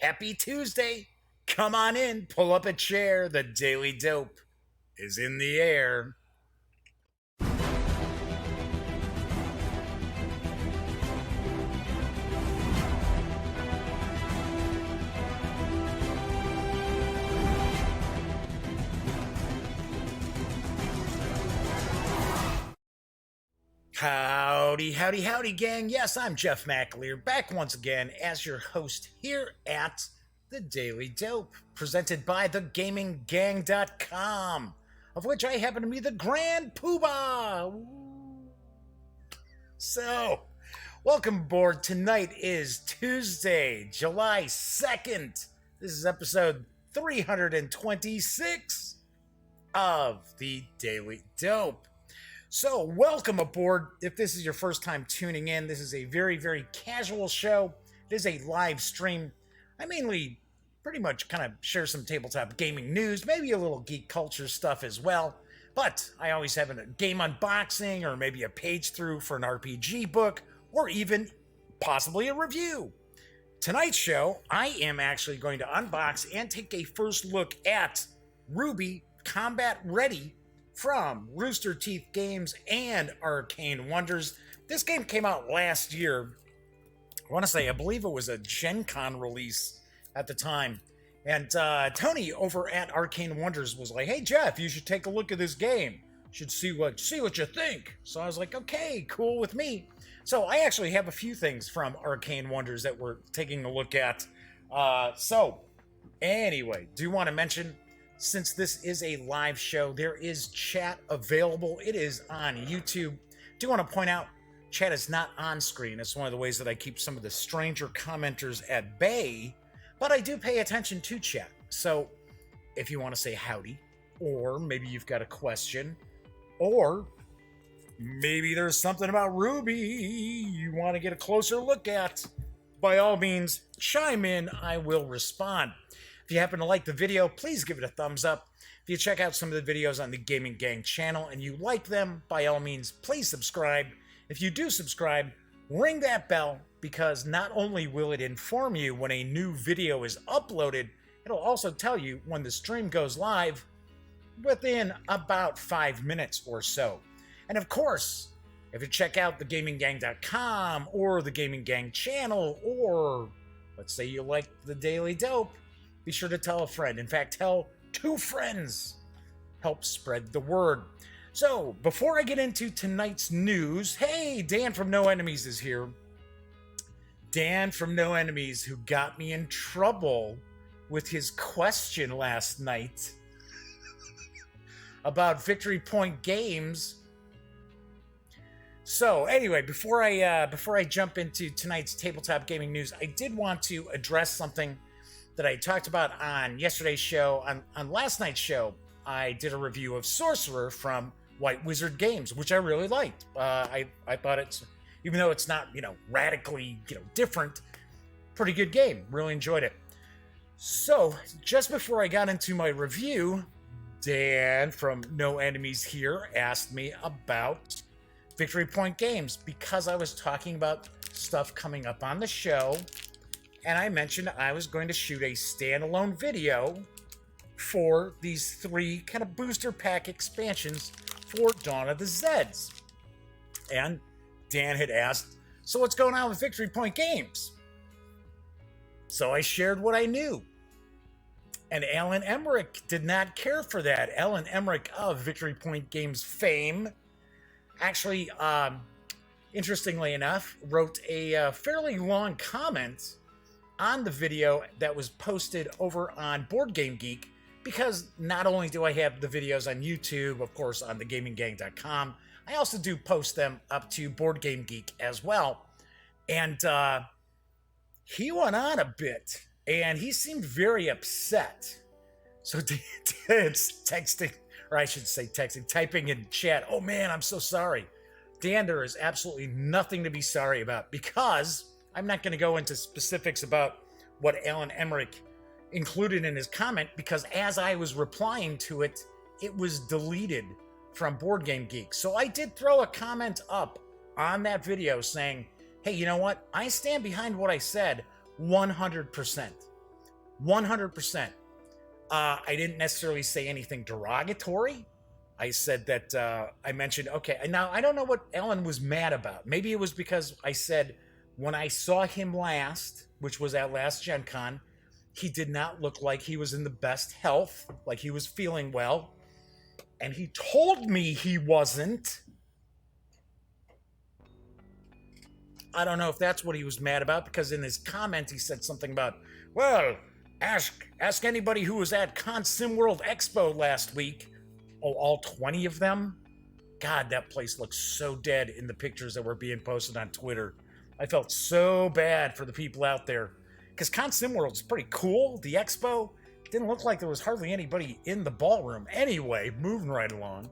Happy Tuesday. Come on in, pull up a chair. The Daily Dope is in the air. Howdy, howdy, howdy, gang. Yes, I'm Jeff McAleer, back once again as your host here at The Daily Dope, presented by thegaminggang.com, of which I happen to be the Grand Poobah. So, welcome aboard. Tonight is Tuesday, July 2nd. This is episode 326 of The Daily Dope. So, welcome aboard. If this is your first time tuning in, this is a very, very casual show. It is a live stream. I mainly pretty much kind of share some tabletop gaming news, maybe a little geek culture stuff as well. But I always have a game unboxing or maybe a page through for an RPG book or even possibly a review. Tonight's show, I am actually going to unbox and take a first look at RWBY Combat Ready from Rooster Teeth Games and Arcane Wonders. This game came out last year. I believe it was a Gen Con release at the time. And Tony over at Arcane Wonders was like, "Hey Jeff, you should take a look at this game. You should see what you think." So I was like, "Okay, cool with me." So I actually have a few things from Arcane Wonders that we're taking a look at. So anyway, do want to mention, since this is a live show, there is chat available. It is on YouTube. Do want to point out, chat is not on screen. It's one of the ways that I keep some of the stranger commenters at bay, but I do pay attention to chat. So if you want to say howdy, or maybe you've got a question, or maybe there's something about RWBY you want to get a closer look at, by all means, chime in. I will respond. If you happen to like the video, please give it a thumbs up. If you check out some of the videos on the Gaming Gang channel and you like them, by all means, please subscribe. If you do subscribe, ring that bell, because not only will it inform you when a new video is uploaded, it'll also tell you when the stream goes live within about 5 minutes or so. And of course, if you check out thegaminggang.com or the Gaming Gang channel, or let's say you like the Daily Dope, be sure to tell a friend. In fact, tell 2 friends. Help spread the word. So, before I get into tonight's news, hey, Dan from No Enemies is here. Dan from No Enemies, who got me in trouble with his question last night about Victory Point Games. So, anyway, before I jump into tonight's tabletop gaming news, I did want to address something that I talked about on yesterday's show. On last night's show, I did a review of Sorcerer from White Wizard Games, which I really liked. I thought it's, even though it's not, radically, different, pretty good game. Really enjoyed it. So, just before I got into my review, Dan from No Enemies here asked me about Victory Point Games, because I was talking about stuff coming up on the show. And I mentioned I was going to shoot a standalone video for these 3 kind of booster pack expansions for Dawn of the Zeds. And Dan had asked, "So what's going on with Victory Point Games?" So I shared what I knew. And Alan Emmerich did not care for that. Alan Emmerich of Victory Point Games fame actually, interestingly enough, wrote a fairly long comment on the video that was posted over on Board Game Geek, because not only do I have the videos on YouTube, of course, on thegaminggang.com, I also do post them up to Board Game Geek as well. And he went on a bit, and he seemed very upset. So Dan's texting, or I should say texting, typing in chat, "Oh man, I'm so sorry." Dan, there is absolutely nothing to be sorry about, because I'm not going to go into specifics about what Alan Emmerich included in his comment, because as I was replying to it, it was deleted from Board Game Geek. So I did throw a comment up on that video saying, "Hey, you know what? I stand behind what I said 100%. 100%. I didn't necessarily say anything derogatory. I said that I mentioned, okay, now I don't know what Ellen was mad about. Maybe it was because I said when I saw him last, which was at last Gen Con, he did not look like he was in the best health, like he was feeling well. And he told me he wasn't. I don't know if that's what he was mad about, because in his comment he said something about, well, ask anybody who was at Con Sim World Expo last week. Oh, all 20 of them? God, that place looks so dead in the pictures that were being posted on Twitter. I felt so bad for the people out there. Because Con Sim World's pretty cool. The expo didn't look like there was hardly anybody in the ballroom. Anyway, moving right along.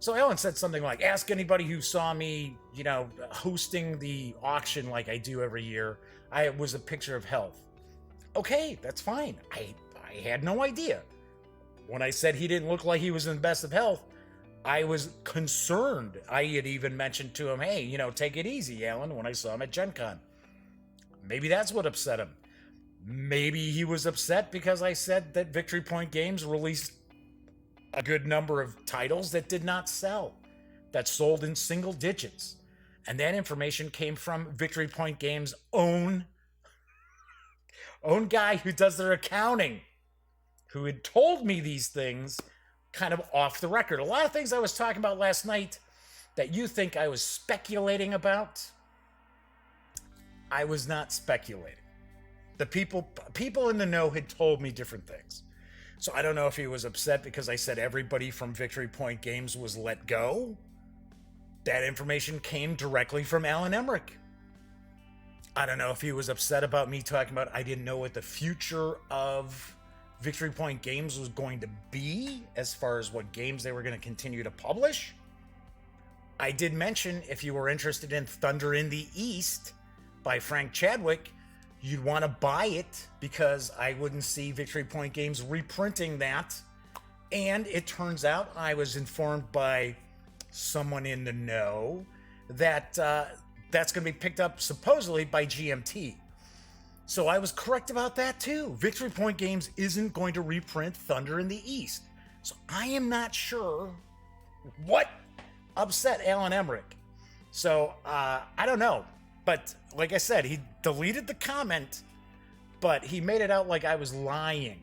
So Ellen said something like, ask anybody who saw me, hosting the auction like I do every year. I was a picture of health. Okay, that's fine. I had no idea. When I said he didn't look like he was in the best of health, I was concerned. I had even mentioned to him, hey, take it easy, Alan, when I saw him at Gen Con. Maybe that's what upset him. Maybe he was upset because I said that Victory Point Games released a good number of titles that did not sell, that sold in single digits. And that information came from Victory Point Games' own guy who does their accounting, who had told me these things kind of off the record. A lot of things I was talking about last night that you think I was speculating about, I was not speculating. The people in the know had told me different things. So I don't know if he was upset because I said everybody from Victory Point Games was let go. That information came directly from Alan Emmerich. I don't know if he was upset about me talking about I didn't know what the future of Victory Point Games was going to be as far as what games they were going to continue to publish. I did mention if you were interested in Thunder in the East by Frank Chadwick, you'd want to buy it because I wouldn't see Victory Point Games reprinting that. And it turns out I was informed by someone in the know that that's going to be picked up supposedly by GMT. So I was correct about that too. Victory Point Games isn't going to reprint Thunder in the East. So I am not sure what upset Alan Emmerich. So I don't know. But like I said, he deleted the comment, but he made it out like I was lying.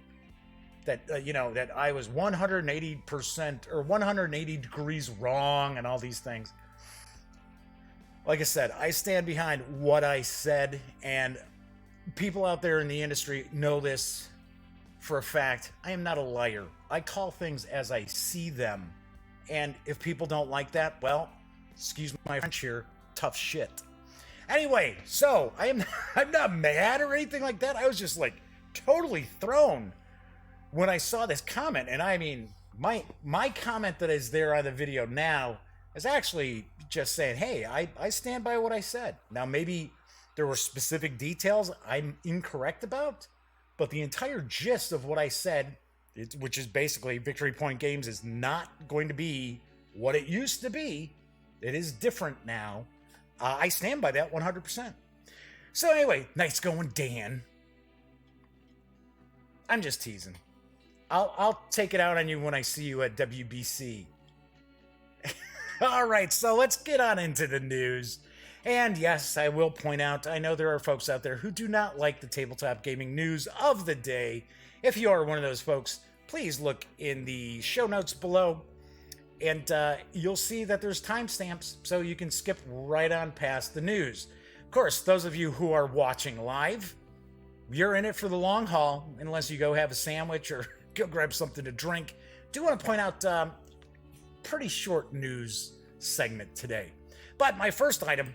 That, that I was 180% or 180 degrees wrong and all these things. Like I said, I stand behind what I said, and people out there in the industry know this for a fact. I am not a liar. I call things as I see them. And if people don't like that, well, excuse my French here, tough shit. Anyway, so I'm not mad or anything like that. I was just like totally thrown when I saw this comment. And I mean, my comment that is there on the video now is actually just saying, hey, I stand by what I said. Now, maybe there were specific details I'm incorrect about, but the entire gist of what I said, which is basically Victory Point Games is not going to be what it used to be. It is different now. I stand by that 100%. So anyway, nice going, Dan. I'm just teasing. I'll take it out on you when I see you at WBC. All right, so let's get on into the news. And yes, I will point out, I know there are folks out there who do not like the tabletop gaming news of the day. If you are one of those folks, please look in the show notes below. And you'll see that there's timestamps, so you can skip right on past the news. Of course, those of you who are watching live, you're in it for the long haul, unless you go have a sandwich or go grab something to drink. Do want to point out, pretty short news segment today. But my first item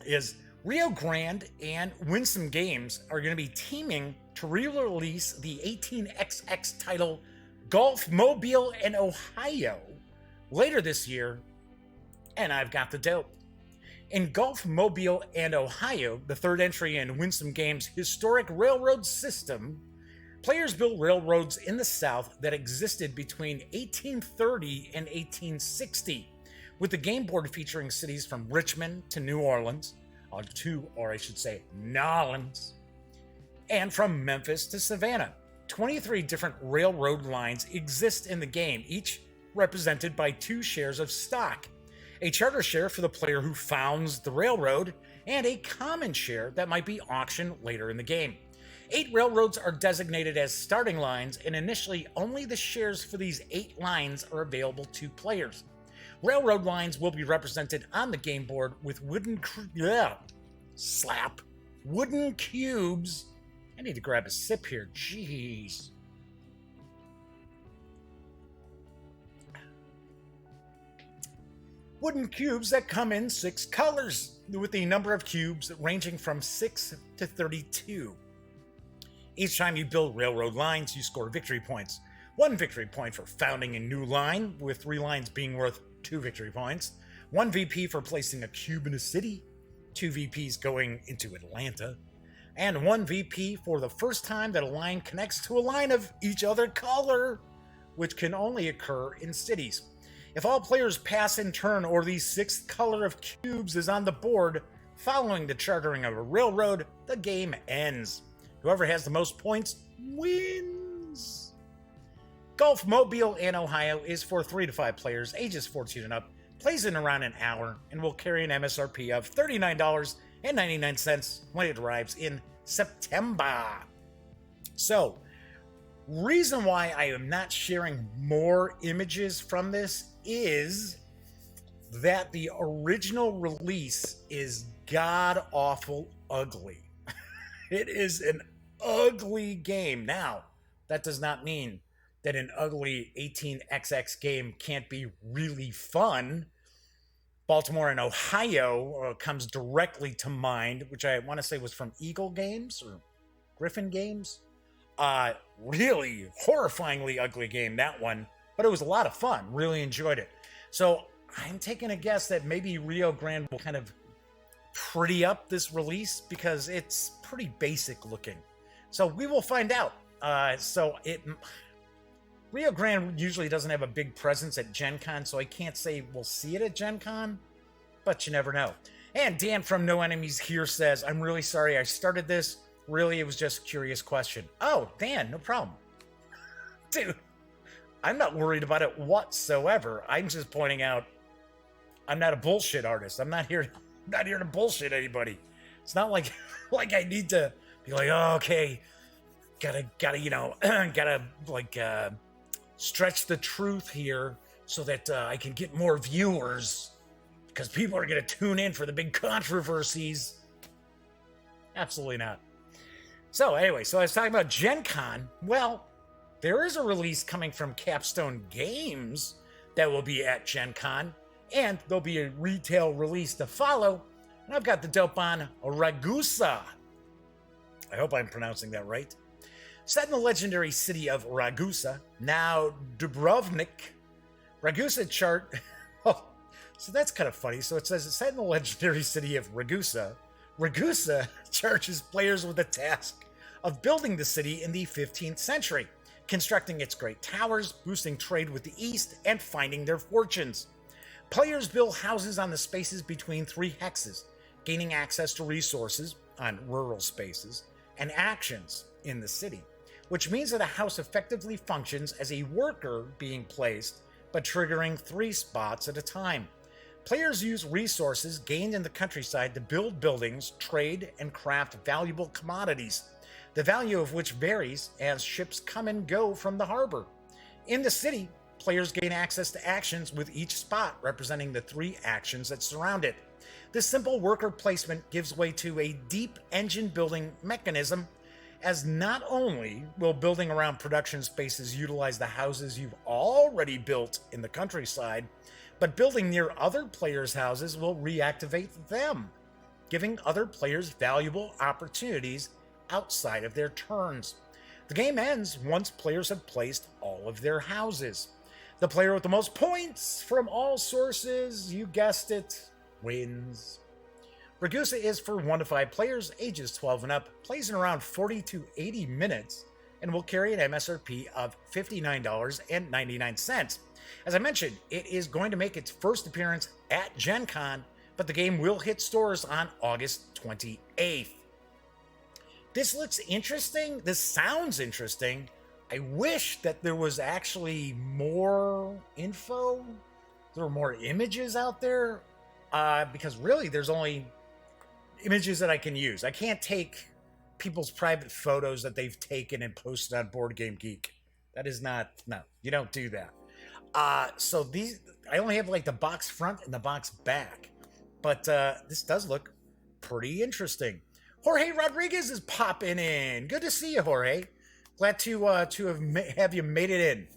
is Rio Grande and Winsome Games are going to be teaming to re-release the 18XX title Golf Mobile in Ohio later this year, and I've got the dope. In Golf Mobile and Ohio, the third entry in Winsome Games' historic railroad system, players build railroads in the South that existed between 1830 and 1860, with the game board featuring cities from Richmond to New Orleans, or I should say, Nolans. And from Memphis to Savannah, 23 different railroad lines exist in the game, each represented by 2 shares of stock. A charter share for the player who founds the railroad, and a common share that might be auctioned later in the game. 8 railroads are designated as starting lines, and initially only the shares for these 8 lines are available to players. Railroad lines will be represented on the game board with wooden cubes. I need to grab a sip here. Jeez. Wooden cubes that come in 6 colors, with the number of cubes ranging from 6 to 32. Each time you build railroad lines, you score victory points. 1 victory point for founding a new line, with 3 lines being worth 2 victory points. 1 VP for placing a cube in a city. 2 VPs going into Atlanta. And 1 VP for the first time that a line connects to a line of each other color, which can only occur in cities. If all players pass in turn, or the 6th color of cubes is on the board following the chartering of a railroad, the game ends. Whoever has the most points wins. Golf Mobile in Ohio is for 3 to 5 players, ages 14 and up, plays in around an hour, and will carry an MSRP of $39.99 when it arrives in September. So, reason why I am not sharing more images from this is that the original release is god-awful ugly. It is an ugly game. Now, that does not mean that an ugly 18xx game can't be really fun. Baltimore and Ohio comes directly to mind, which I want to say was from Eagle Games or Griffin Games. Really horrifyingly ugly game, that one, but it was a lot of fun. Really enjoyed it. So I'm taking a guess that maybe Rio Grande will kind of pretty up this release because it's pretty basic looking. So we will find out. Rio Grande usually doesn't have a big presence at Gen Con, so I can't say we'll see it at Gen Con, but you never know. And Dan from No Enemies Here says, I'm really sorry I started this. Really, it was just a curious question. Oh, Dan, no problem. Dude, I'm not worried about it whatsoever. I'm just pointing out I'm not a bullshit artist. I'm not here to bullshit anybody. It's not like I need to be like, oh, okay, gotta stretch the truth here so that I can get more viewers because people are going to tune in for the big controversies. Absolutely not. So anyway, I was talking about Gen Con. Well, there is a release coming from Capstone Games that will be at Gen Con, and there'll be a retail release to follow. And I've got the dope on Ragusa. I hope I'm pronouncing that right. Set in the legendary city of Ragusa, now Dubrovnik, Ragusa chart. Oh, so that's kind of funny. So it says it's set in the legendary city of Ragusa. Ragusa charges players with the task of building the city in the 15th century, constructing its great towers, boosting trade with the East, and finding their fortunes. Players build houses on the spaces between 3 hexes, gaining access to resources on rural spaces and actions in the city, which means that a house effectively functions as a worker being placed, but triggering 3 spots at a time. Players use resources gained in the countryside to build buildings, trade, and craft valuable commodities, the value of which varies as ships come and go from the harbor. In the city, players gain access to actions with each spot representing the 3 actions that surround it. This simple worker placement gives way to a deep engine building mechanism, as not only will building around production spaces utilize the houses you've already built in the countryside, but building near other players' houses will reactivate them, giving other players valuable opportunities outside of their turns. The game ends once players have placed all of their houses. The player with the most points from all sources, you guessed it, wins. Ragusa is for 1 to 5 players, ages 12 and up, plays in around 40 to 80 minutes, and will carry an MSRP of $59.99. As I mentioned, it is going to make its first appearance at Gen Con, but the game will hit stores on August 28th. This looks interesting. This sounds interesting. I wish that there was actually more info. There were more images out there. Because really, there's only images that I can use. I can't take people's private photos that they've taken and posted on Board Game Geek. That is not, no, you don't do that. So these, I only have like the box front and the box back. But this does look pretty interesting. Jorge Rodriguez is popping in. Good to see you, Jorge. Glad to have you made it in.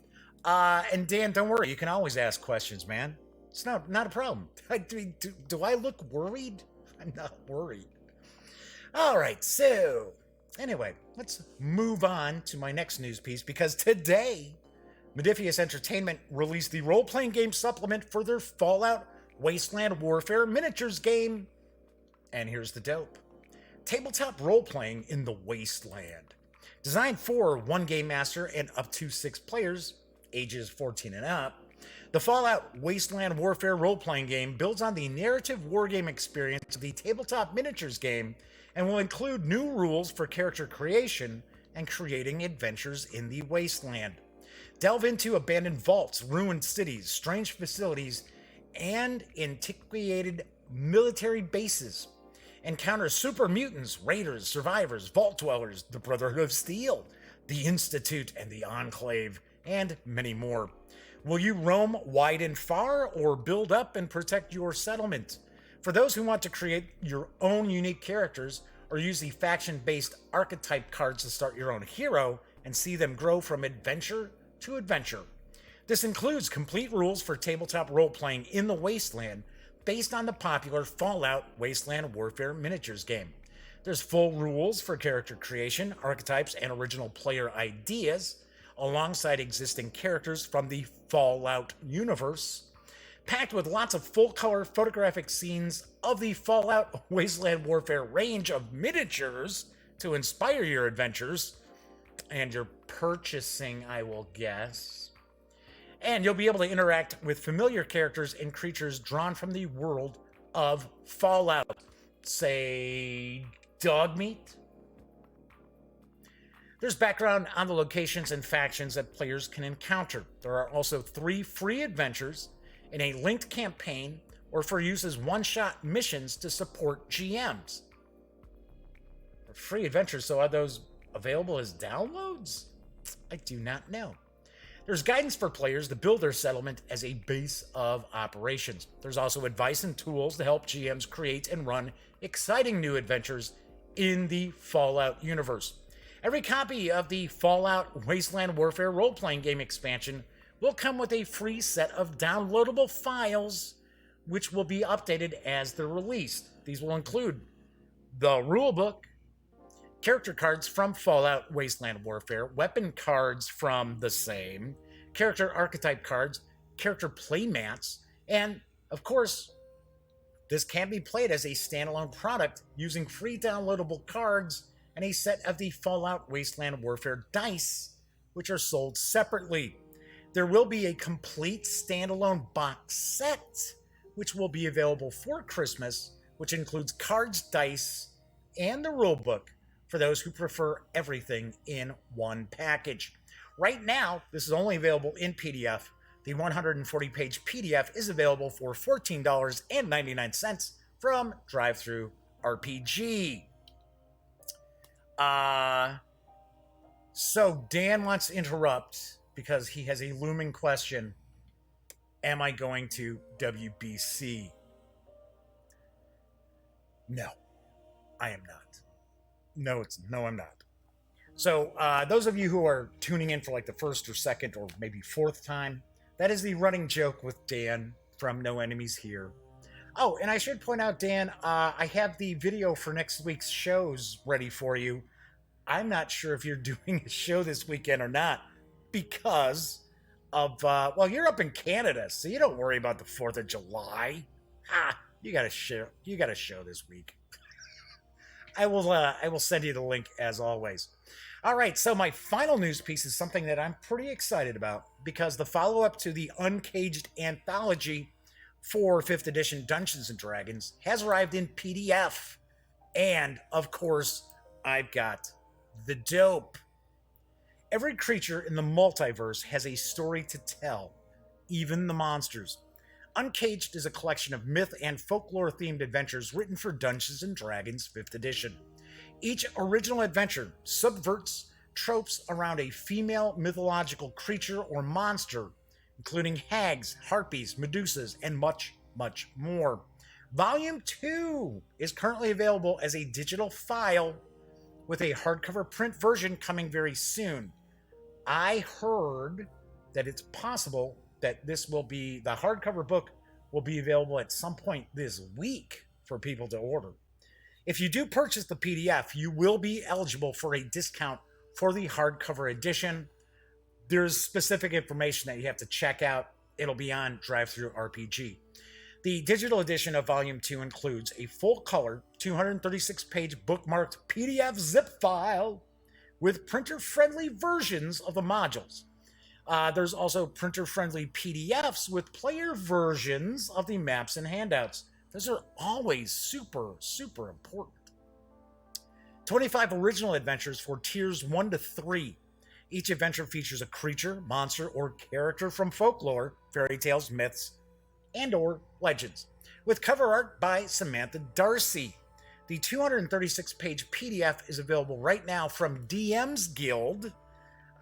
And Dan, don't worry. You can always ask questions, man. It's not a problem. Do I look worried? I'm not worried. All right. So anyway, let's move on to my next news piece because today, Modiphius Entertainment released the role-playing game supplement for their Fallout Wasteland Warfare miniatures game. And here's the dope. Tabletop role-playing in the Wasteland. Designed for one game master and up to 6 players, ages 14 and up, the Fallout Wasteland Warfare role-playing game builds on the narrative wargame experience of the Tabletop miniatures game and will include new rules for character creation and creating adventures in the Wasteland. Delve into abandoned vaults, ruined cities, strange facilities, and antiquated military bases. Encounter super mutants, raiders, survivors, vault dwellers, the Brotherhood of Steel, the Institute and the Enclave, and many more. Will you roam wide and far or build up and protect your settlement? For those who want to create your own unique characters or use the faction-based archetype cards to start your own hero and see them grow from adventure to adventure. This includes complete rules for tabletop role-playing in the Wasteland based on the popular Fallout Wasteland Warfare miniatures game. There's full rules for character creation, archetypes, and original player ideas, alongside existing characters from the Fallout universe, packed with lots of full-color photographic scenes of the Fallout Wasteland Warfare range of miniatures to inspire your adventures and your purchasing, I will guess. And you'll be able to interact with familiar characters and creatures drawn from the world of Fallout. Say, dog meat? There's background on the locations and factions that players can encounter. There are also 3 free adventures in a linked campaign or for use as one-shot missions to support GMs. Free adventures, so are those available as downloads? I do not know. There's guidance for players to build their settlement as a base of operations. There's also advice and tools to help GMs create and run exciting new adventures in the Fallout universe. Every copy of the Fallout Wasteland Warfare role-playing game expansion will come with a free set of downloadable files, which will be updated as they're released. These will include the rulebook, character cards from Fallout Wasteland Warfare, weapon cards from the same, character archetype cards, character playmats, and, of course, this can be played as a standalone product using free downloadable cards and a set of the Fallout Wasteland Warfare dice, which are sold separately. There will be a complete standalone box set, which will be available for Christmas, which includes cards, dice, and the rulebook for those who prefer everything in one package. Right now, this is only available in PDF. The 140-page PDF is available for $14.99 from Drive-Thru RPG. So Dan wants to interrupt because he has a looming question. Am I going to WBC? No, I am not. No, I'm not. So those of you who are tuning in for like the first or second or maybe fourth time, that is the running joke with Dan from No Enemies Here. Oh, and I should point out, Dan, I have the video for next week's shows ready for you. I'm not sure if you're doing a show this weekend or not because of, well, you're up in Canada, so you don't worry about the 4th of July. You got a show this week. I will send you the link as always. All right, so my final news piece is something that I'm pretty excited about because the follow-up to the Uncaged anthology for 5th edition Dungeons & Dragons has arrived in PDF. And, of course, I've got the dope. Every creature in the multiverse has a story to tell, even the monsters. Uncaged is a collection of myth and folklore themed adventures written for Dungeons and Dragons 5th edition. Each original adventure subverts tropes around a female mythological creature or monster, including hags, harpies, medusas, and much, much more. Volume 2 is currently available as a digital file with a hardcover print version coming very soon. I heard that it's possible that the hardcover book will be available at some point this week for people to order. If you do purchase the PDF, you will be eligible for a discount for the hardcover edition. There's specific information that you have to check out. It'll be on DriveThruRPG. The digital edition of Volume 2 includes a full-color, 236-page bookmarked PDF zip file with printer-friendly versions of the modules. There's also printer-friendly PDFs with player versions of the maps and handouts. Those are always super, super important. 25 original adventures for tiers 1 to 3. Each adventure features a creature, monster, or character from folklore, fairy tales, myths, and/or legends, with cover art by Samantha Darcy. The 236-page PDF is available right now from DM's Guild.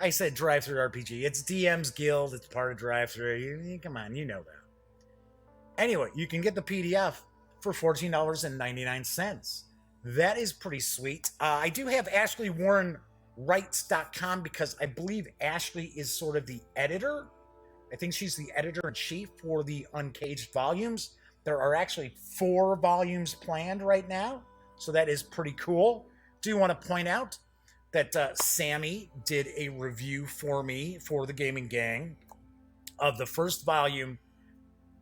I said DriveThruRPG. It's DM's Guild. It's part of DriveThru. Come on, you know that. Anyway, you can get the PDF for $14.99. That is pretty sweet. I do have AshleyWarrenWrites.com because I believe Ashley is sort of the editor. I think she's the editor-in-chief for the Uncaged volumes. There are actually 4 volumes planned right now, so that is pretty cool. Do want to point out that Sammy did a review for me for the Gaming Gang of the first volume.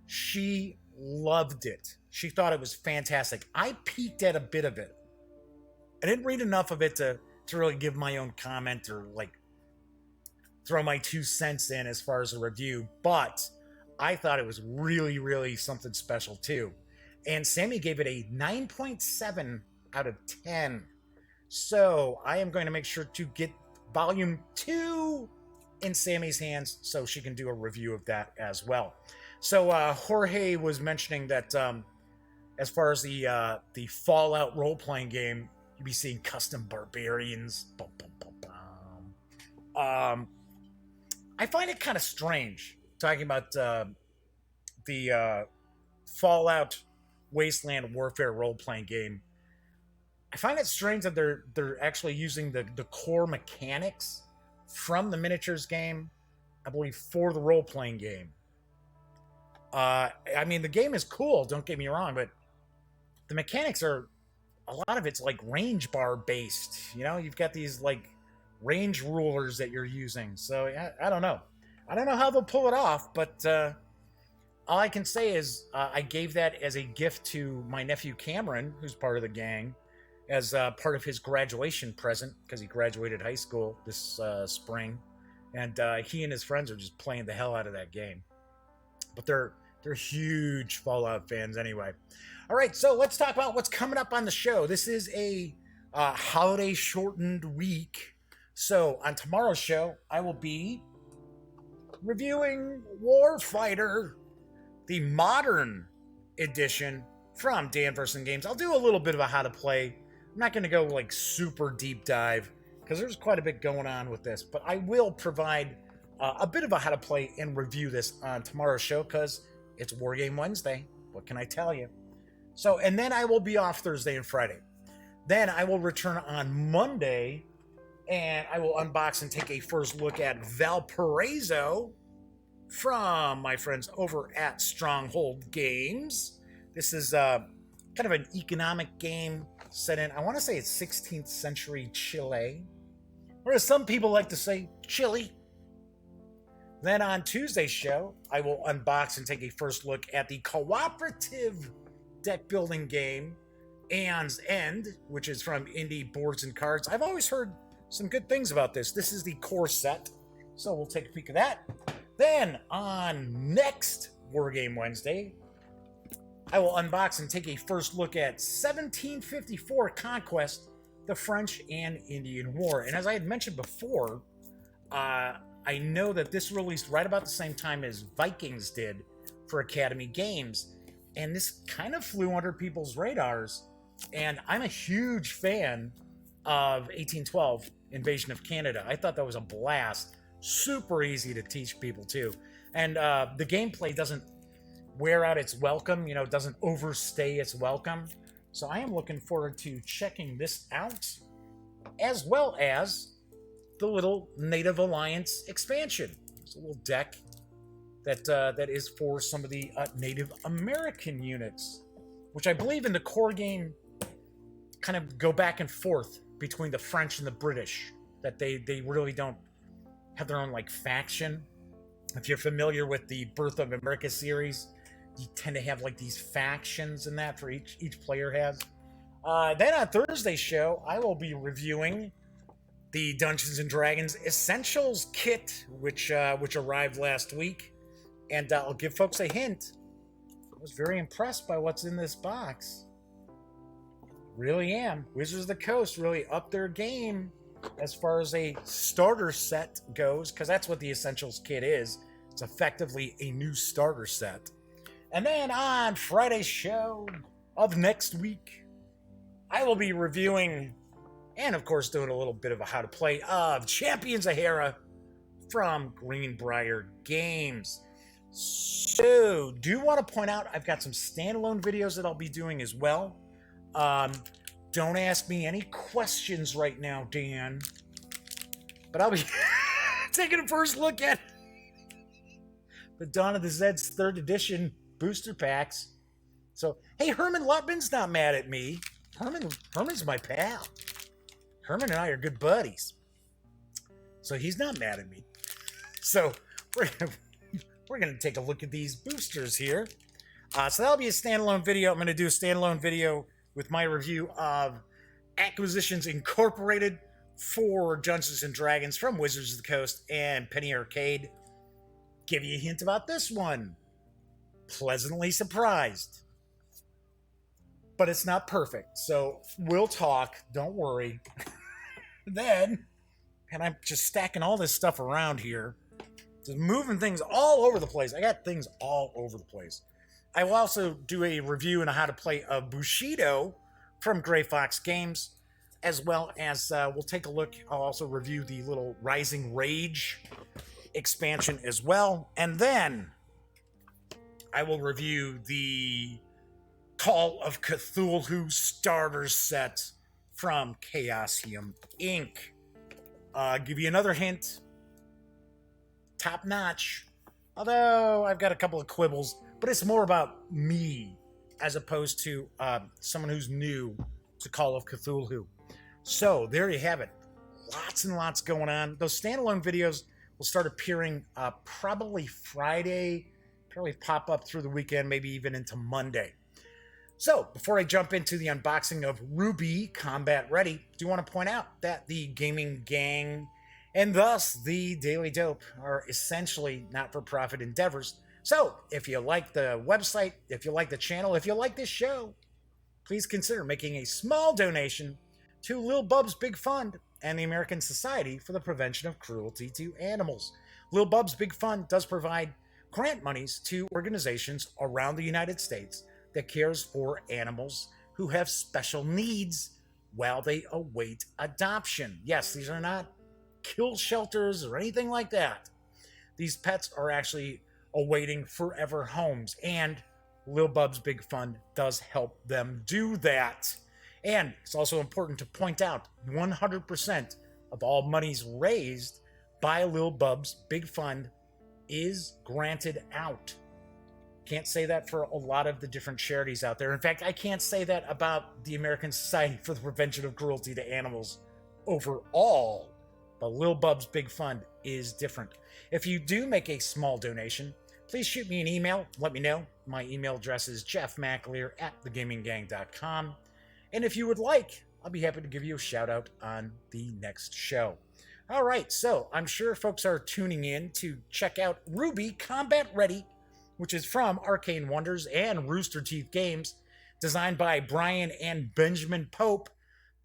She loved it. She thought it was fantastic. I peeked at a bit of it. I didn't read enough of it to really give my own comment or throw my 2 cents in as far as a review, but I thought it was really, really something special too. And Sammy gave it a 9.7 out of 10. So I am going to make sure to get volume 2 in Sammy's hands so she can do a review of that as well. So Jorge was mentioning that as far as the Fallout role-playing game, you'll be seeing custom barbarians. Bum, bum, bum, bum. I find it kind of strange talking about the Fallout Wasteland Warfare role-playing game. I find it strange that they're actually using the core mechanics from the miniatures game, I believe, for the role-playing game. I mean, the game is cool, don't get me wrong, but the mechanics are, a lot of it's like range bar based. You know, you've got these range rulers that you're using. So I don't know. I don't know how they'll pull it off, but all I can say is I gave that as a gift to my nephew Cameron, who's part of the gang, as part of his graduation present, because he graduated high school this spring. And he and his friends are just playing the hell out of that game. But they're huge Fallout fans anyway. All right, so let's talk about what's coming up on the show. This is a holiday shortened week. So on tomorrow's show, I will be reviewing Warfighter, the modern edition from Danvers Games. I'll do a little bit of a how to play. I'm not going to go super deep dive because there's quite a bit going on with this, but I will provide a bit of a how to play and review this on tomorrow's show because it's Wargame Wednesday. What can I tell you? So, and then I will be off Thursday and Friday. Then I will return on Monday and I will unbox and take a first look at Valparaiso from my friends over at Stronghold Games. This is kind of an economic game set in, I want to say it's 16th century Chile, or as some people like to say, Chile. Then on Tuesday's show, I will unbox and take a first look at the cooperative deck building game, Aeon's End, which is from Indie Boards and Cards. I've always heard some good things about this. This is the core set, so we'll take a peek of that. Then on next Wargame Wednesday, I will unbox and take a first look at 1754 Conquest the French and Indian War. And as I had mentioned before, I know that this released right about the same time as Vikings did for Academy Games, and this kind of flew under people's radars. And I'm a huge fan of 1812 Invasion of Canada. I thought that was a blast. Super easy to teach people too. And the gameplay doesn't wear out its welcome, it doesn't overstay its welcome. So I am looking forward to checking this out, as well as the little Native Alliance expansion. It's a little deck that is for some of the Native American units, which I believe in the core game kind of go back and forth between the French and the British, that they really don't have their own like faction. If you're familiar with the Birth of America series, you tend to have like these factions in that for each player has. Then on Thursday's show, I will be reviewing the Dungeons and Dragons Essentials kit, which arrived last week, and I'll give folks a hint. I was very impressed by what's in this box. Really am. Wizards of the Coast really upped their game as far as a starter set goes, because that's what the Essentials kit is. It's effectively a new starter set. And then on Friday's show of next week, I will be reviewing, and of course doing a little bit of a how to play of Champions of Hera from Greenbrier Games. So, do want to point out, I've got some standalone videos that I'll be doing as well. Don't ask me any questions right now, Dan, but I'll be taking a first look at the Dawn of the Zeds 3rd edition booster packs. So, hey, Herman Lutman's not mad at me. Herman's my pal. Herman and I are good buddies. So he's not mad at me. So we're gonna take a look at these boosters here. So that'll be a standalone video. I'm gonna do a standalone video with my review of Acquisitions Incorporated for Dungeons and Dragons from Wizards of the Coast and Penny Arcade. Give you a hint about this one. Pleasantly surprised. But it's not perfect, so we'll talk. Don't worry. Then, and I'm just stacking all this stuff around here, just moving things all over the place. I got things all over the place. I will also do a review and a how to play of Bushido from Gray Fox Games, as well as we'll take a look. I'll also review the little Rising Rage expansion as well, and then I will review the Call of Cthulhu starter set from Chaosium Inc. Give you another hint. Top notch. Although I've got a couple of quibbles, but it's more about me as opposed to someone who's new to Call of Cthulhu. So there you have it. Lots and lots going on. Those standalone videos will start appearing probably Friday, probably pop up through the weekend, maybe even into Monday. So, before I jump into the unboxing of RWBY Combat Ready, I do want to point out that the Gaming Gang and thus the Daily Dope are essentially not-for-profit endeavors. So, if you like the website, if you like the channel, if you like this show, please consider making a small donation to Lil Bub's Big Fund and the American Society for the Prevention of Cruelty to Animals. Lil Bub's Big Fund does provide grant monies to organizations around the United States that cares for animals who have special needs while they await adoption. Yes, these are not kill shelters or anything like that. These pets are actually awaiting forever homes, and Lil Bub's Big Fund does help them do that. And it's also important to point out 100% of all monies raised by Lil Bub's Big Fund is granted out. Can't say that for a lot of the different charities out there. In fact, I can't say that about the American Society for the Prevention of Cruelty to Animals overall. But Lil Bub's Big Fund is different. If you do make a small donation, please shoot me an email. Let me know. My email address is jeffmcaleer@thegaminggang.com. And if you would like, I'll be happy to give you a shout out on the next show. All right, so I'm sure folks are tuning in to check out RWBY Combat Ready, which is from Arcane Wonders and Rooster Teeth Games, designed by Brian and Benjamin Pope,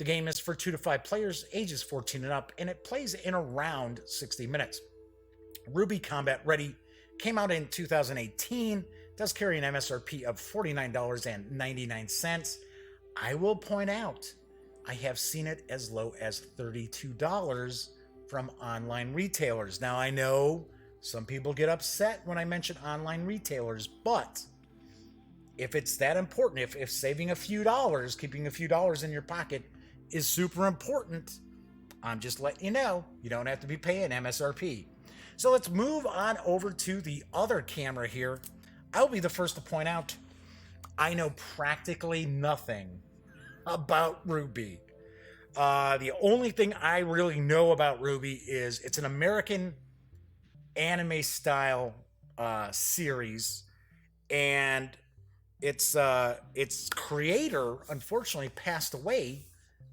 The game is for 2 to 5 players, ages 14 and up, and it plays in around 60 minutes. RWBY Combat Ready came out in 2018, does carry an MSRP of $49.99. I will point out, I have seen it as low as $32 from online retailers. Now, I know some people get upset when I mention online retailers, but if it's that important, if saving a few dollars, keeping a few dollars in your pocket is super important, I'm just letting you know, you don't have to be paying MSRP. So let's move on over to the other camera here. I'll be the first to point out, I know practically nothing about RWBY. The only thing I really know about RWBY is it's an American anime style series, and its creator unfortunately passed away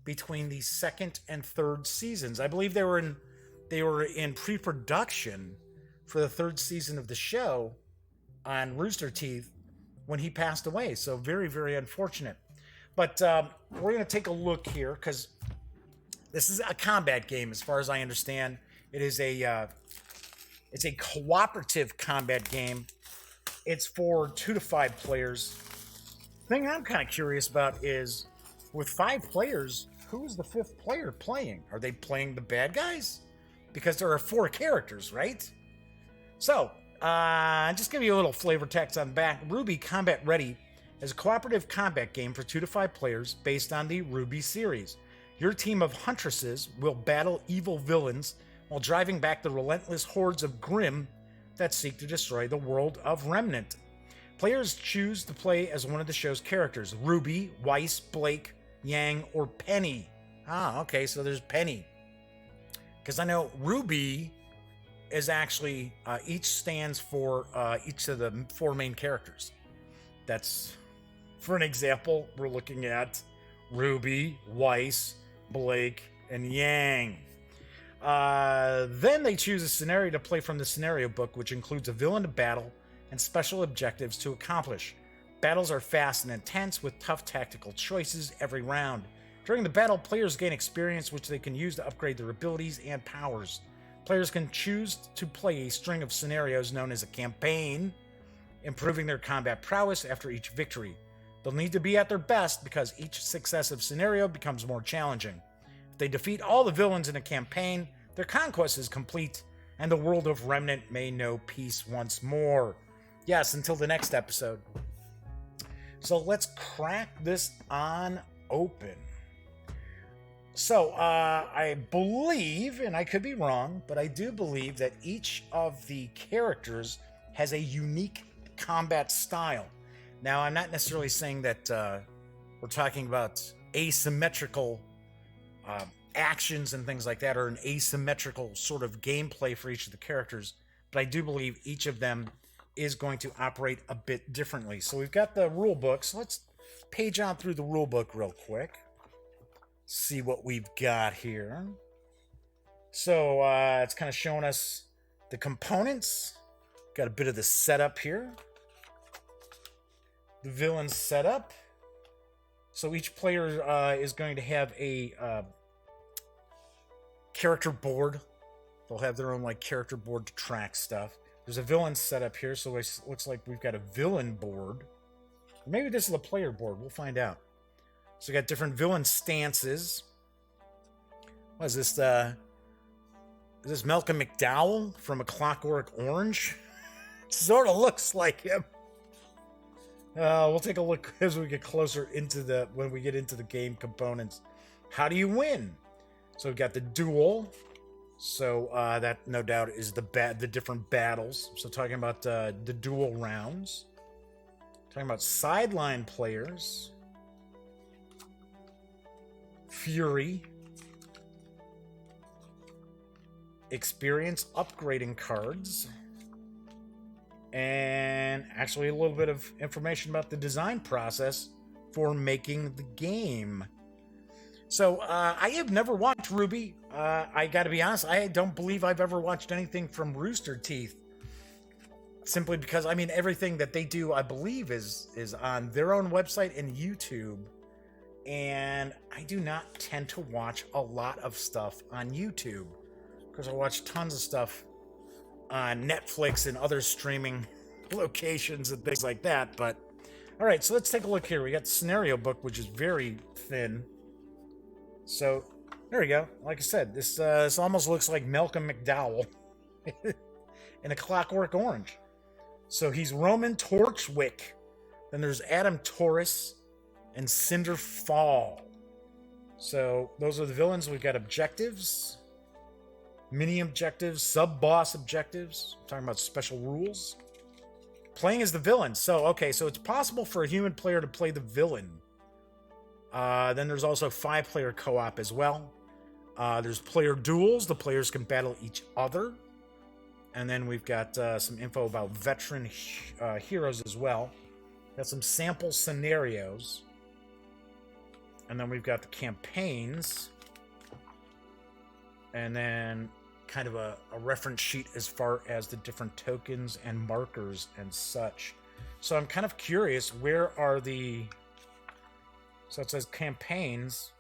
between the second and third seasons. I believe they were in pre-production for the third season of the show on Rooster Teeth when he passed away. So very, very unfortunate. But we're going to take a look here because this is a combat game, as far as I understand. It is it's a cooperative combat game. It's for 2 to 5 players. The thing I'm kind of curious about is, with 5 players, who is the 5th player playing? Are they playing the bad guys? Because there are 4 characters, right? So, just give you a little flavor text on the back. RWBY Combat Ready is a cooperative combat game for 2 to 5 players based on the RWBY series. Your team of huntresses will battle evil villains while driving back the relentless hordes of Grimm that seek to destroy the world of Remnant. Players choose to play as one of the show's characters: Ruby, Weiss, Blake, Yang, or Penny. Ah, okay, so there's Penny. Because I know RWBY is actually, each stands for each of the 4 main characters. That's, for an example, we're looking at Ruby, Weiss, Blake, and Yang. Then they choose a scenario to play from the scenario book, which includes a villain to battle and special objectives to accomplish. Battles are fast and intense with tough tactical choices every round. During the battle, players gain experience which they can use to upgrade their abilities and powers. Players can choose to play a string of scenarios known as a campaign, improving their combat prowess after each victory. They'll need to be at their best because each successive scenario becomes more challenging. If they defeat all the villains in a campaign, their conquest is complete, and the world of Remnant may know peace once more. Yes, until the next episode. So let's crack this on open. So, I believe, and I could be wrong, but I do believe that each of the characters has a unique combat style. Now, I'm not necessarily saying that we're talking about asymmetrical actions and things like that, or an asymmetrical sort of gameplay for each of the characters, but I do believe each of them is going to operate a bit differently. So we've got the rule book, so let's page on through the rule book real quick. See what we've got here. So it's kind of showing us the components. Got a bit of the setup here. The villain setup. So each player is going to have a character board. They'll have their own like character board to track stuff. There's a villain setup here, so it looks like we've got a villain board. Or maybe this is a player board. We'll find out. So we got different villain stances. What is this? Is this Malcolm McDowell from A Clockwork Orange? Sort of looks like him. We'll take a look as we get closer into when we get into the game components. How do you win? So we've got the duel. So that no doubt is the different battles. So talking about the duel rounds. Talking about sideline players. Fury. Experience upgrading cards. And actually a little bit of information about the design process for making the game. So I have never watched RWBY. I gotta be honest, I don't believe I've ever watched anything from Rooster Teeth. Simply because, I mean, everything that they do, I believe, is on their own website and YouTube. and I do not tend to watch a lot of stuff on YouTube because I watch tons of stuff on Netflix and other streaming locations and things like that. But all right, so let's take a look here. We got the scenario book, which is very thin. So there we go. Like I said, this almost looks like Malcolm McDowell in A Clockwork Orange. So he's Roman Torchwick. Then there's Adam Taurus and Cinder Fall. So those are the villains. We've got objectives, mini objectives, sub-boss objectives. I'm talking about special rules. Playing as the villain. So, okay, so it's possible for a human player to play the villain. Then there's also 5-player co-op as well. There's player duels. The players can battle each other. And then we've got some info about veteran heroes as well. Got some sample scenarios. And then we've got the campaigns. And then kind of a reference sheet as far as the different tokens and markers and such. So I'm kind of curious, where are the... So it says campaigns.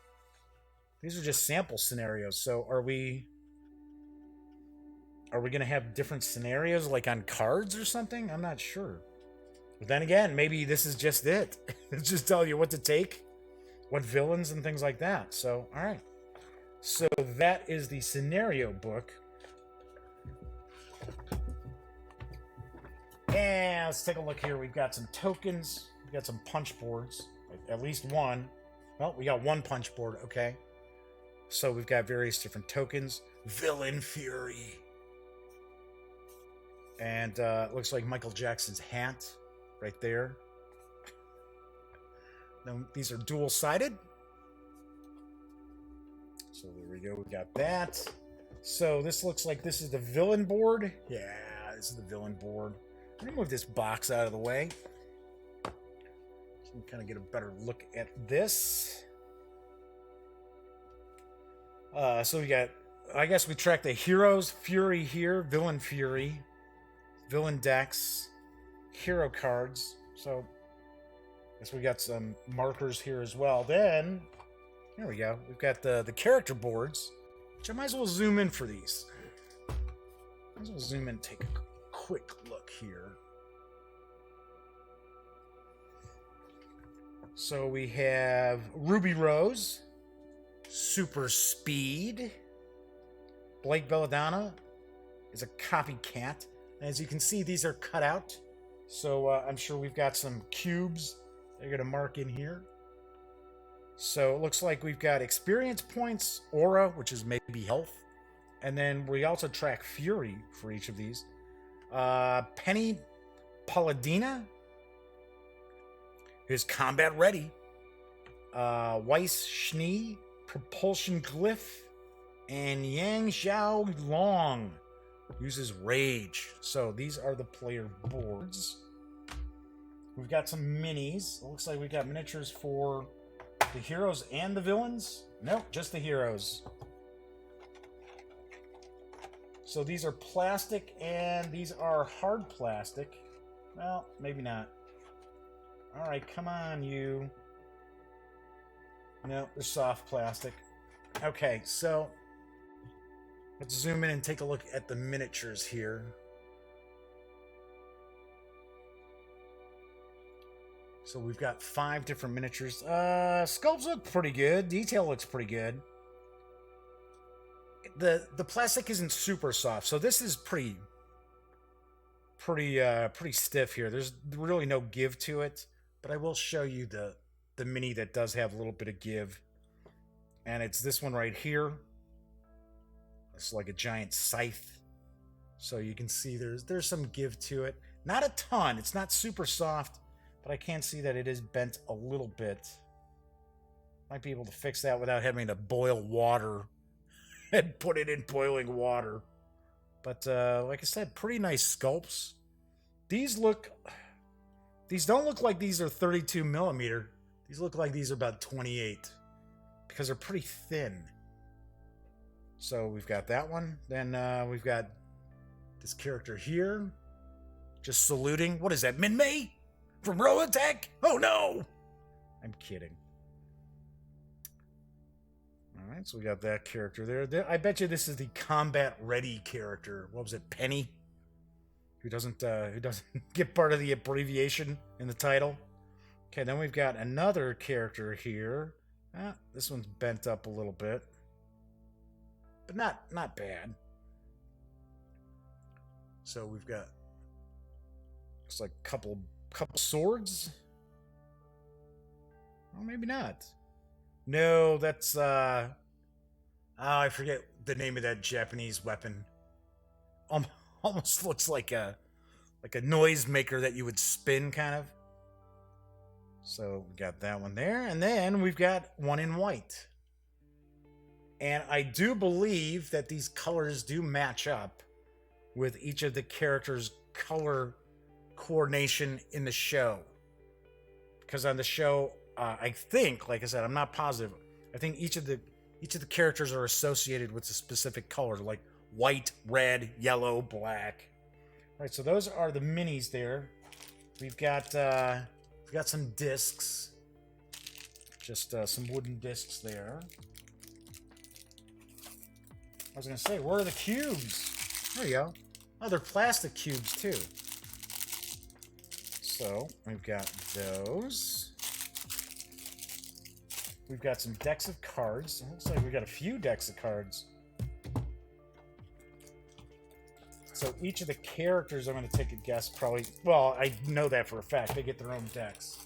These are just sample scenarios. So are we going to have different scenarios like on cards or something? I'm not sure. But then again, maybe this is just it. It's just telling you what to take, what villains and things like that. So, all right. So that is the scenario book. And let's take a look here. We've got some tokens. We've got some punch boards. At least one. Well, we got one punch board, okay. So we've got various different tokens. Villain Fury. And it looks like Michael Jackson's hat right there. Now, these are dual-sided. So there we go. We got that. So this looks like this is the villain board. Yeah, this is the villain board. Let me move this box out of the way. So we can kind of get a better look at this. So we got, I guess we track the heroes Fury here, villain Fury, villain decks, hero cards. So I guess we got some markers here as well. Then there we go. We've got the character boards, which I might as well zoom in for these. Might as well zoom in and take a quick look here. So we have Ruby Rose, Super Speed. Blake Belladonna is a copycat. And as you can see, these are cut out. So I'm sure we've got some cubes they're going to mark in here. So it looks like we've got experience points, aura, which is maybe health. And then we also track fury for each of these. Penny Palladina is combat ready. Weiss Schnee, propulsion glyph. And Yang Xiao Long uses rage. So these are the player boards. We've got some minis. It looks like we've got miniatures for the heroes and the villains. Nope, just the heroes. So these are plastic and these are hard plastic. Well, maybe not. All right, come on, you. No, they're soft plastic. Okay, so let's zoom in and take a look at the miniatures here. So we've got 5 different miniatures. Sculpts look pretty good. Detail looks pretty good. The plastic isn't super soft, so this is pretty stiff here. There's really no give to it, but I will show you the mini that does have a little bit of give, and it's this one right here. It's like a giant scythe, so you can see there's some give to it. Not a ton. It's not super soft, but I can see that it is bent a little bit. Might be able to fix that without having to boil water and put it in boiling water. But like I said, pretty nice sculpts. These don't look like these are 32 millimeter. These look like these are about 28 because they're pretty thin. So we've got that one. Then we've got this character here just saluting. What is that, Min-Mei from Row Attack? Oh no! I'm kidding. Alright, so we got that character there. I bet you this is the combat ready character. What was it, Penny? Who doesn't get part of the abbreviation in the title. Okay, then we've got another character here. This one's bent up a little bit. But not bad. So we've got looks like a couple swords. Oh, maybe not. No, that's I forget the name of that Japanese weapon. Almost looks like a noise maker that you would spin, kind of. So we got that one there, and then we've got one in white. And I do believe that these colors do match up with each of the characters' color coordination in the show. Because on the show, I think, like I said, I'm not positive. I think each of the characters are associated with a specific color, like white, red, yellow, black. All right, so those are the minis there. We've got some discs, just some wooden discs there. I was gonna say, where are the cubes? There you go. Oh, they're plastic cubes too. So we've got those. We've got some decks of cards. It looks like we've got a few decks of cards. So each of the characters, I'm going to take a guess, probably... Well, I know that for a fact. They get their own decks.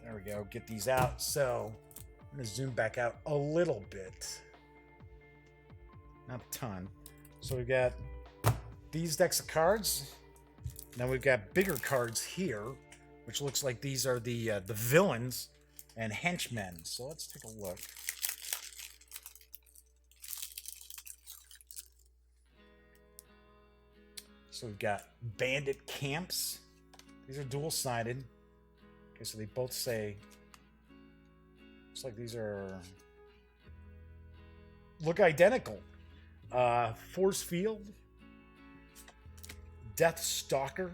There we go. Get these out. So I'm going to zoom back out a little bit. Not a ton. So we've got these decks of cards. Now we've got bigger cards here, which looks like these are the villains and henchmen. So let's take a look. So we've got bandit camps. These are dual-sided. Okay, so they both say... Looks like these are... Look identical. Force field. Death Stalker.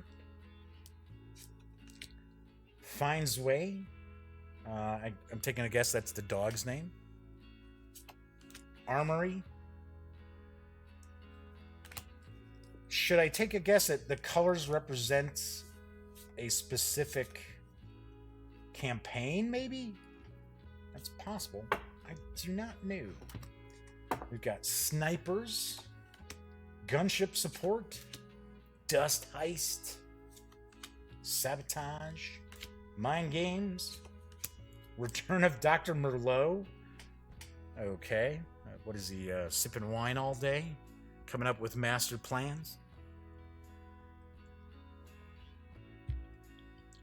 Finds Way. I'm taking a guess that's the dog's name. Armory. Should I take a guess that the colors represent a specific campaign, maybe? That's possible. I do not know. We've got snipers, gunship support, dust heist, sabotage, mind games, return of Dr. Merlot. Okay. What is he, sipping wine all day? Coming up with master plans?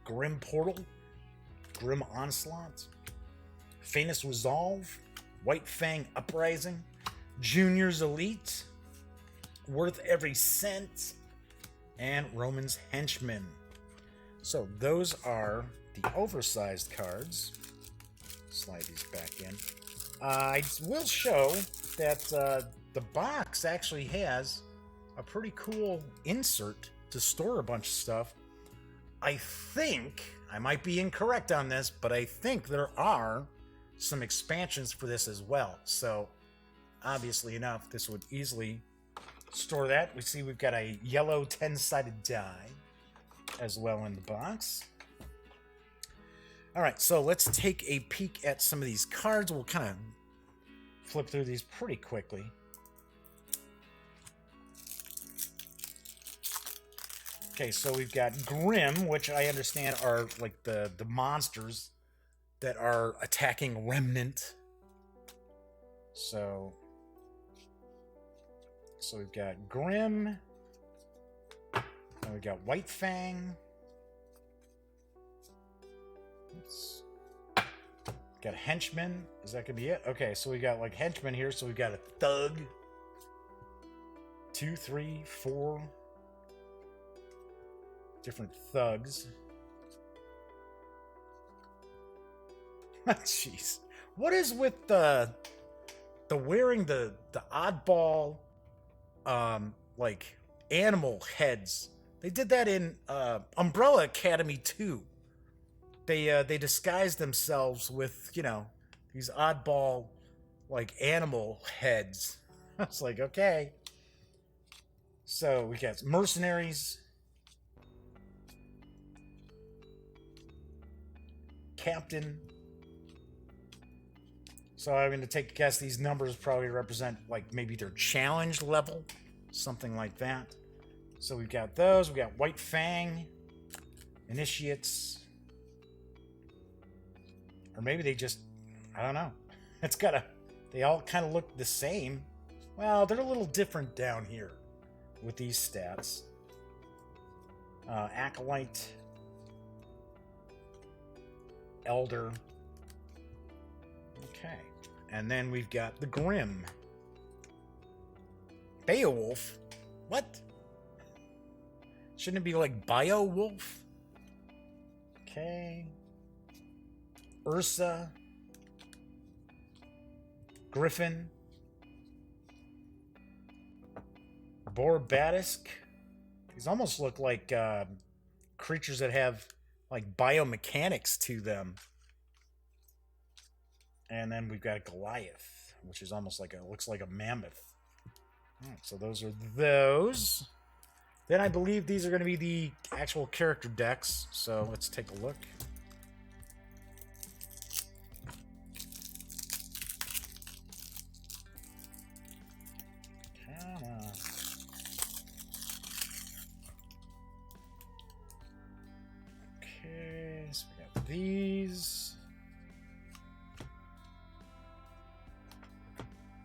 Grim Portal, Grim Onslaught, Famous Resolve, White Fang Uprising, Junior's Elite, Worth Every Cent, and Roman's Henchmen. So those are the oversized cards. Slide these back in. I will show that the box actually has a pretty cool insert to store a bunch of stuff. I think, I might be incorrect on this, but I think there are some expansions for this as well. So, obviously enough, this would easily store that. We see we've got a yellow 10-sided die as well in the box. All right, so let's take a peek at some of these cards. We'll kind of flip through these pretty quickly. Okay, so we've got Grim, which I understand are like the monsters that are attacking Remnant. So we've got Grim, and we've got White Fang. Oops. Got Henchman. Is that gonna be it? Okay, so we got like Henchman here. So we've got a Thug. 2, 3, 4 different thugs. Jeez, what is with the wearing the oddball like animal heads? They did that in Umbrella Academy 2. They disguised themselves with, you know, these oddball like animal heads. I was like, okay. So we got mercenaries, captain. So I'm going to take a guess these numbers probably represent like maybe their challenge level, something like that. So we've got those. We got White Fang, initiates, or maybe they just, I don't know. It's got a, they all kind of look the same. Well, they're a little different down here with these stats. Acolyte, Elder. Okay. And then we've got the Grim. Beowulf? What? Shouldn't it be like Biowolf? Okay. Ursa. Griffin. Borbatisk. These almost look like creatures that have like biomechanics to them. And then we've got Goliath, which is almost like a, looks like a mammoth. All right, so those are those. Then I believe these are going to be the actual character decks. So let's take a look. Come on. Okay, so we got these.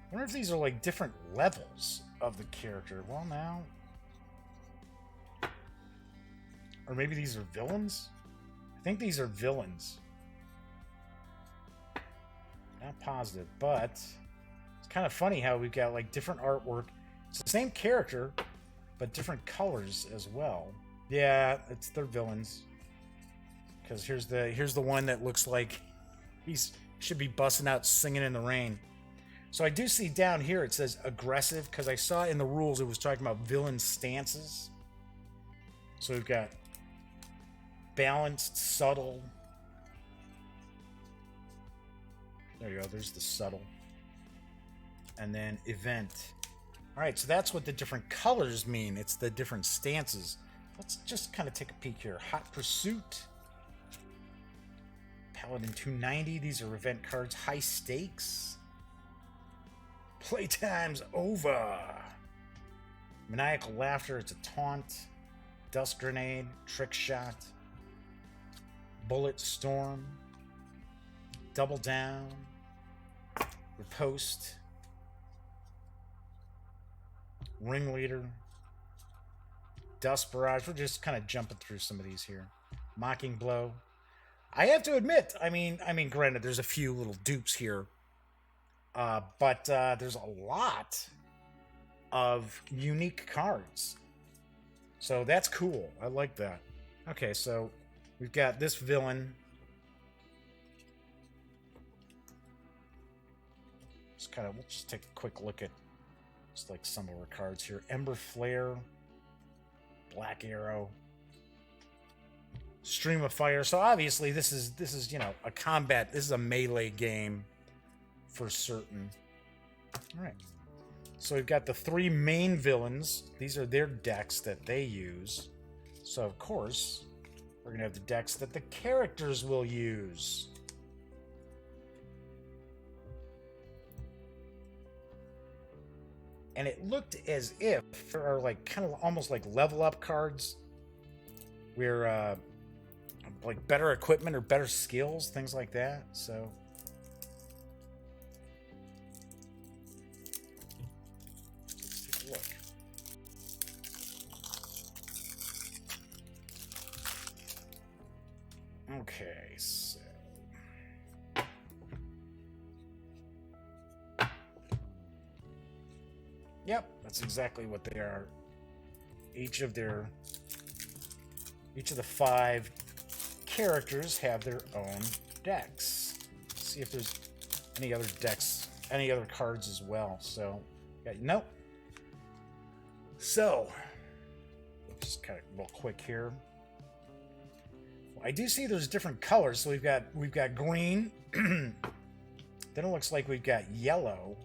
I wonder if these are like different levels of the character. Well, now. Or maybe these are villains? I think these are villains. Not positive, but it's kind of funny how we've got like different artwork. It's the same character, but different colors as well. Yeah, they're villains. Because here's the one that looks like should be busting out singing in the rain. So I do see down here it says aggressive, because I saw in the rules it was talking about villain stances. So we've got balanced, subtle. There you go, there's the subtle. And then event. Alright, so that's what the different colors mean. It's the different stances. Let's just kind of take a peek here. Hot Pursuit. Paladin 290. These are event cards. High Stakes. Playtime's over. Maniacal Laughter. It's a taunt. Dust Grenade. Trick Shot. Bullet Storm. Double Down. Riposte. Ringleader. Dust Barrage. We're just kind of jumping through some of these here. Mocking Blow. I have to admit, I mean, granted, there's a few little dupes here. But there's a lot of unique cards. So that's cool. I like that. Okay, so we've got this villain. We'll just take a quick look at just like some of our cards here. Ember Flare, Black Arrow, Stream of Fire. So obviously this is you know a combat. This is a melee game for certain. All right. So we've got the three main villains. These are their decks that they use. So of course we're gonna have the decks that the characters will use. And it looked as if there are like kind of almost like level up cards where like better equipment or better skills, things like that. So let's take a look. Okay, so yep, that's exactly what they are. Each of the 5 characters have their own decks. Let's see if there's any other decks, any other cards as well. So, yeah, nope. So, just kind of real quick here. Well, I do see there's different colors. So we've got green, Then it looks like we've got yellow.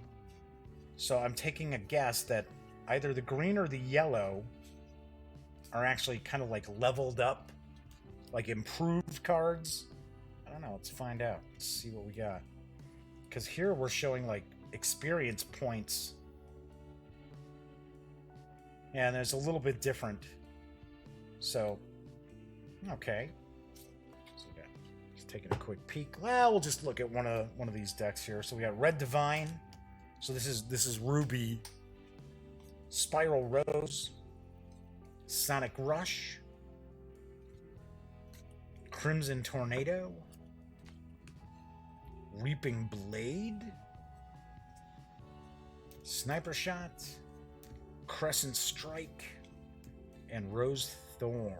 So I'm taking a guess that either the green or the yellow are actually kind of like leveled up, like improved cards. I don't know. Let's find out. Let's see what we got. Because here we're showing like experience points. And there's a little bit different. So, okay. So we got, just taking a quick peek. Well, we'll just look at one of these decks here. So we got Red Divine. So this is RWBY. Spiral Rose. Sonic Rush. Crimson Tornado. Reaping Blade. Sniper Shot. Crescent Strike. And Rose Thorn.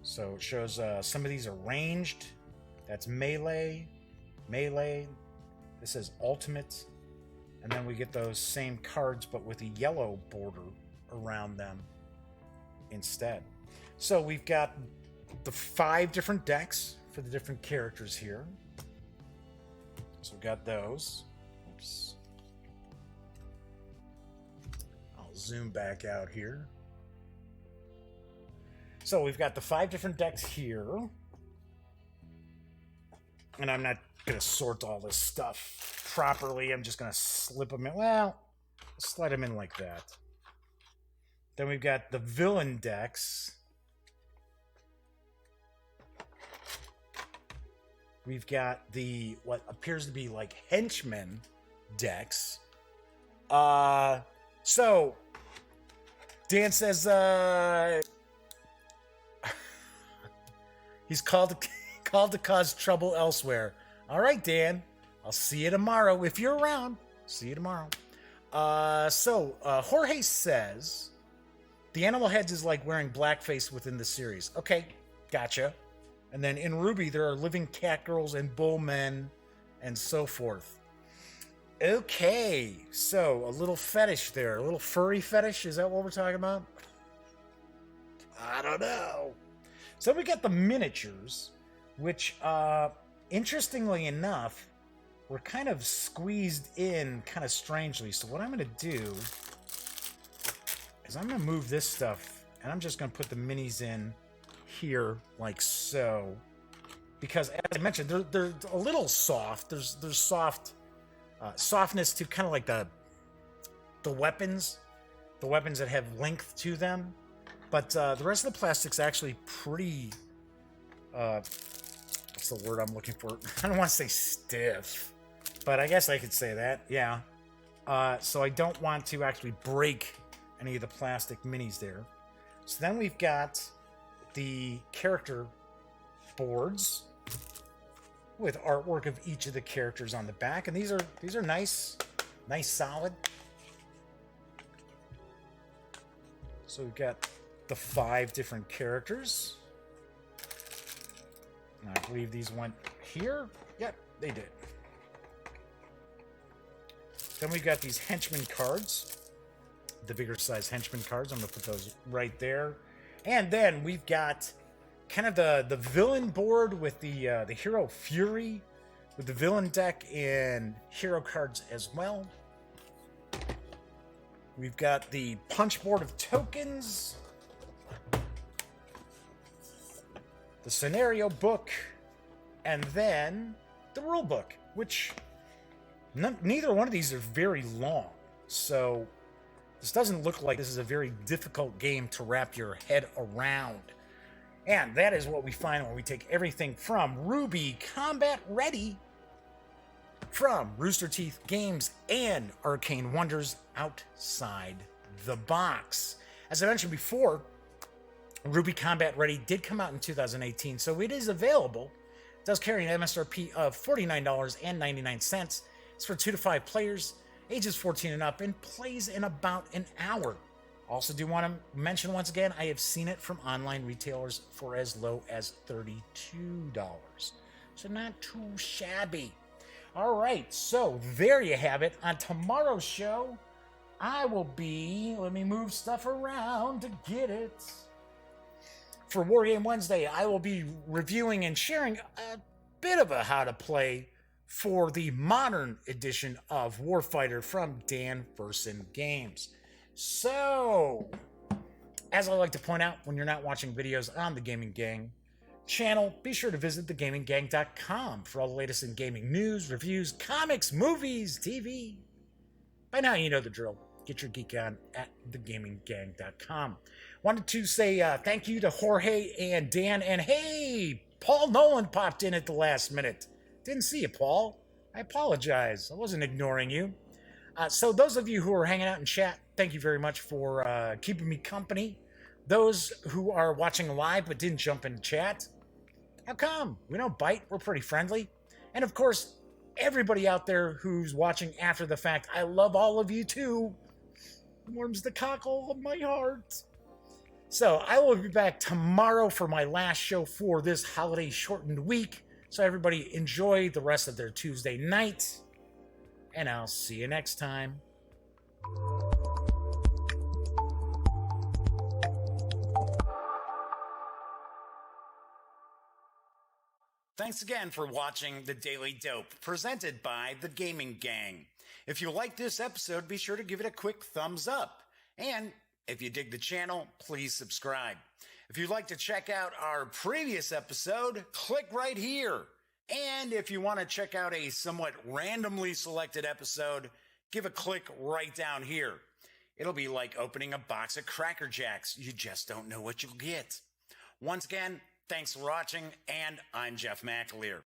So it shows some of these are ranged. That's melee. Melee. This says ultimate. And then we get those same cards but with a yellow border around them instead. So we've got the 5 different decks for the different characters here. So we've got those. Oops. I'll zoom back out here. So we've got the 5 different decks here. And I'm not going to sort all this stuff properly. I'm just going to slip them in. Well, slide them in like that. Then we've got the villain decks. We've got the what appears to be like henchmen decks. So Dan says he's called to cause trouble elsewhere. All right, Dan. I'll see you tomorrow if you're around. See you tomorrow. Jorge says the Animal Heads is like wearing blackface within the series. Okay, gotcha. And then in RWBY, there are living cat girls and bullmen and so forth. Okay, so a little fetish there. A little furry fetish? Is that what we're talking about? I don't know. So we got the miniatures, which, interestingly enough, were kind of squeezed in kind of strangely. So what I'm going to do is I'm going to move this stuff, and I'm just going to put the minis in here like so, because as I mentioned, they're a little soft. There's softness to kind of like the weapons that have length to them, but the rest of the plastic's actually pretty what's the word I'm looking for? I don't want to say stiff, but I guess I could say that. Yeah. So I don't want to actually break any of the plastic minis there. So then we've got the character boards with artwork of each of the characters on the back, and these are nice solid. So we've got the 5 different characters. And I believe these went here. Yep, they did. Then we've got these henchman cards, the bigger size henchman cards. I'm going to put those right there. And then we've got kind of the villain board with the Hero Fury, with the villain deck and hero cards as well. We've got the punch board of tokens, the scenario book, and then the rule book, which neither one of these are very long. So this doesn't look like this is a very difficult game to wrap your head around. And that is what we find when we take everything from RWBY Combat Ready from Rooster Teeth Games and Arcane Wonders outside the box. As I mentioned before, RWBY Combat Ready did come out in 2018, so it is available. It does carry an MSRP of $49.99. It's for 2 to 5 players, ages 14 and up, and plays in about an hour. Also do want to mention once again, I have seen it from online retailers for as low as $32. So not too shabby. All right, so there you have it. On tomorrow's show, I will be, let me move stuff around to get it. For War Game Wednesday, I will be reviewing and sharing a bit of a how to play for the modern edition of Warfighter from Dan Verson Games. So, as I like to point out, when you're not watching videos on the Gaming Gang channel, be sure to visit thegaminggang.com for all the latest in gaming news, reviews, comics, movies, TV. By now, you know the drill. Get your geek on at thegaminggang.com. Wanted to say thank you to Jorge and Dan, and hey, Paul Nolan popped in at the last minute. Didn't see you, Paul. I apologize. I wasn't ignoring you. So those of you who are hanging out in chat, thank you very much for keeping me company. Those who are watching live but didn't jump into chat, how come? We don't bite. We're pretty friendly. And of course, everybody out there who's watching after the fact, I love all of you too. Warms the cockle of my heart. So I will be back tomorrow for my last show for this holiday shortened week. So everybody enjoy the rest of their Tuesday night. And I'll see you next time. Thanks again for watching The Daily Dope, presented by The Gaming Gang. If you like this episode, be sure to give it a quick thumbs up. And if you dig the channel, please subscribe. If you'd like to check out our previous episode, click right here. And if you want to check out a somewhat randomly selected episode, give a click right down here. It'll be like opening a box of Cracker Jacks. You just don't know what you'll get. Once again, thanks for watching, and I'm Jeff McAleer.